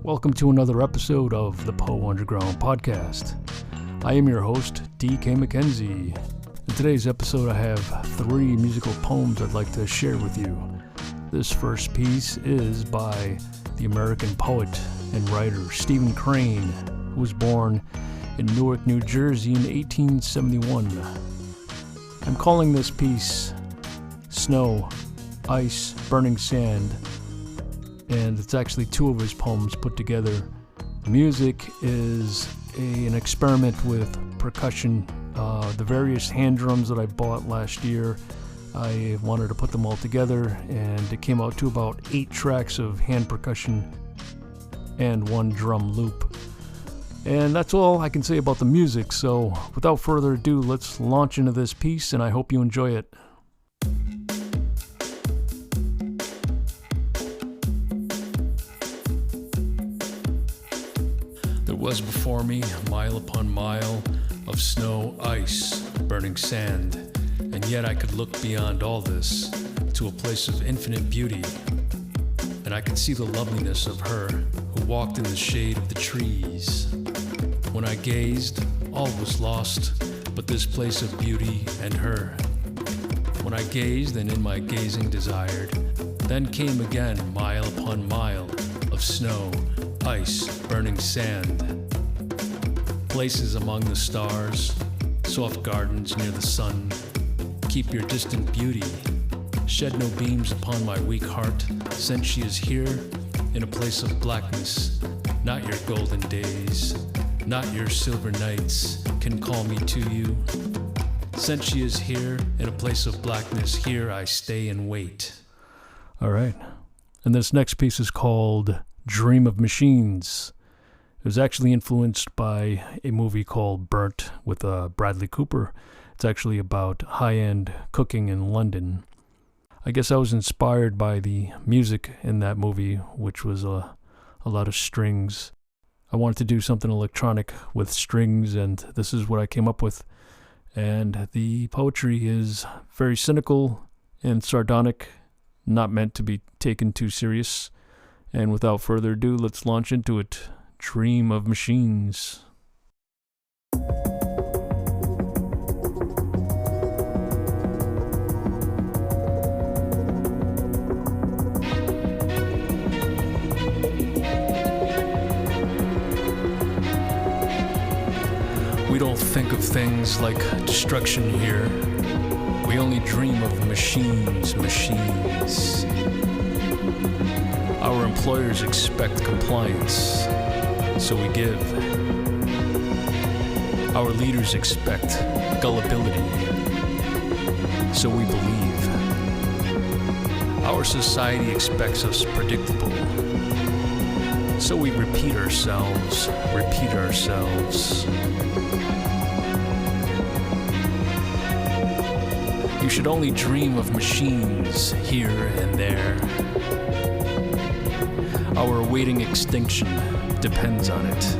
Welcome to another episode of the Poe Underground Podcast. I am your host, D.K. McKenzie. In today's episode, I have 3 musical poems I'd like to share with you. This first piece is by the American poet and writer Stephen Crane, who was born in Newark, New Jersey in 1871. I'm calling this piece Snow, Ice, Burning Sand, and it's actually 2 of his poems put together. The music is an experiment with percussion. The various hand drums that I bought last year, I wanted to put them all together, and it came out to about 8 tracks of hand percussion and 1 drum loop. And that's all I can say about the music, so without further ado, let's launch into this piece, and I hope you enjoy it. There was before me mile upon mile of snow, ice, burning sand, and yet I could look beyond all this to a place of infinite beauty, and I could see the loveliness of her who walked in the shade of the trees. When I gazed, all was lost but this place of beauty and her. When I gazed and in my gazing desired, then came again mile upon mile of snow, ice, burning sand. Places among the stars, soft gardens near the sun. Keep your distant beauty. Shed no beams upon my weak heart, since she is here in a place of blackness. Not your golden days, not your silver nights can call me to you. Since she is here in a place of blackness, here I stay and wait. All right. And this next piece is called Dream of Machines. It was actually influenced by a movie called Burnt with Bradley Cooper. It's actually about high-end cooking in London. I guess I was inspired by the music in that movie, which was a lot of strings. I wanted to do something electronic with strings, and this is what I came up with. And the poetry is very cynical and sardonic, not meant to be taken too serious. And without further ado, let's launch into it. Dream of Machines. We don't think of things like destruction here. We only dream of machines. Our employers expect compliance, so we give. Our leaders expect gullibility, so we believe. Our society expects us predictable, so we repeat ourselves. You should only dream of machines here and there. Our awaiting extinction depends on it.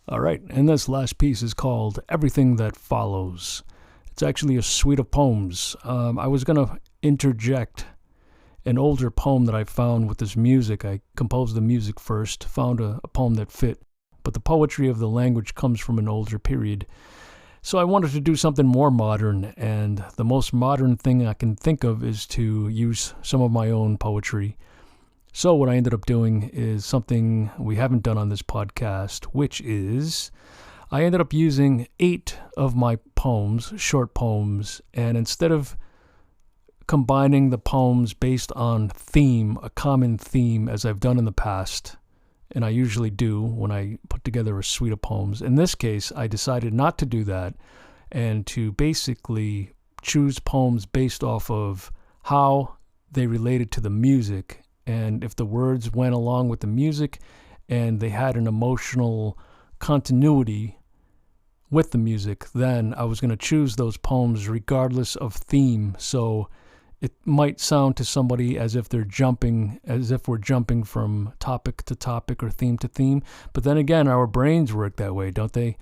All right, and this last piece is called Everything That Follows. It's actually a suite of poems. I was going to interject an older poem that I found with this music. I composed the music first, found a poem that fit, but the poetry of the language comes from an older period. So I wanted to do something more modern, and the most modern thing I can think of is to use some of my own poetry. So what I ended up doing is something we haven't done on this podcast, which is I ended up using 8 of my poems, short poems, and instead of combining the poems based on theme, a common theme, as I've done in the past, and I usually do when I put together a suite of poems. In this case, I decided not to do that and to basically choose poems based off of how they related to the music, and if the words went along with the music and they had an emotional continuity with the music, then I was going to choose those poems regardless of theme. So it might sound to somebody as if we're jumping from topic to topic or theme to theme. But then again, our brains work that way, don't they?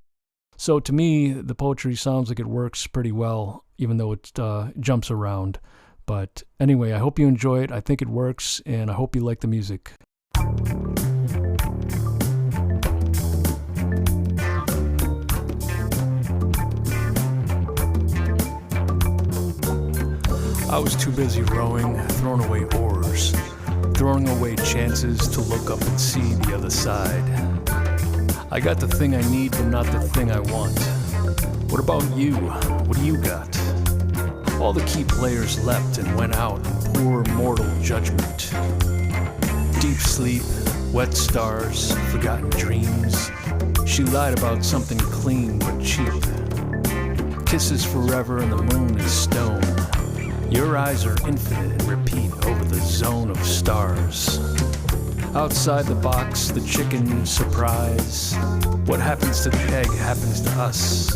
So to me, the poetry sounds like it works pretty well, even though it jumps around. But anyway, I hope you enjoy it. I think it works, and I hope you like the music. I was too busy rowing, throwing away oars, throwing away chances to look up and see the other side. I got the thing I need, but not the thing I want. What about you? What do you got? All the key players leapt and went out in poor mortal judgment. Deep sleep, wet stars, forgotten dreams. She lied about something clean but cheap. Kisses forever and the moon is stone. Your eyes are infinite and repeat over the zone of stars. Outside the box, the chicken surprise. What happens to the egg happens to us.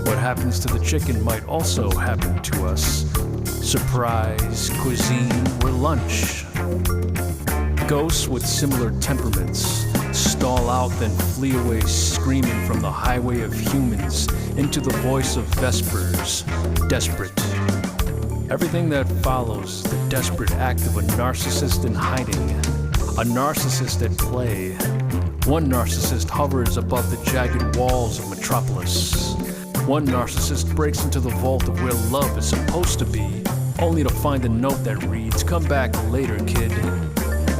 What happens to the chicken might also happen to us. Surprise, cuisine, we're lunch. Ghosts with similar temperaments stall out, then flee away screaming from the highway of humans into the voice of vespers, desperate. Everything that follows the desperate act of a narcissist in hiding, a narcissist at play. One narcissist hovers above the jagged walls of Metropolis. One narcissist breaks into the vault of where love is supposed to be, only to find a note that reads, "Come back later, kid."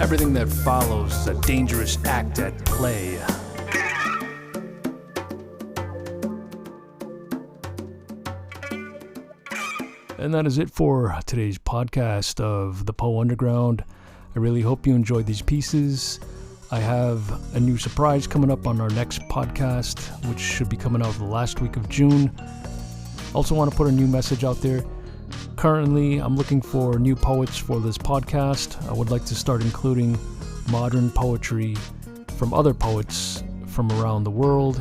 Everything that follows is a dangerous act at play. And that is it for today's podcast of the Poe Underground. I really hope you enjoyed these pieces. I have a new surprise coming up on our next podcast, which should be coming out the last week of June. Also want to put a new message out there. Currently, I'm looking for new poets for this podcast. I would like to start including modern poetry from other poets from around the world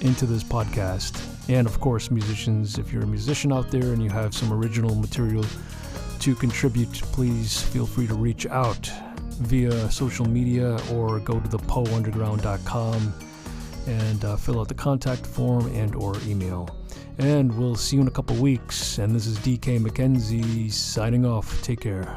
into this podcast. And of course, musicians, if you're a musician out there and you have some original material to contribute, please feel free to reach out via social media or go to thepoeunderground.com and fill out the contact form and or email. And we'll see you in a couple weeks. And this is DK McKenzie signing off. Take care.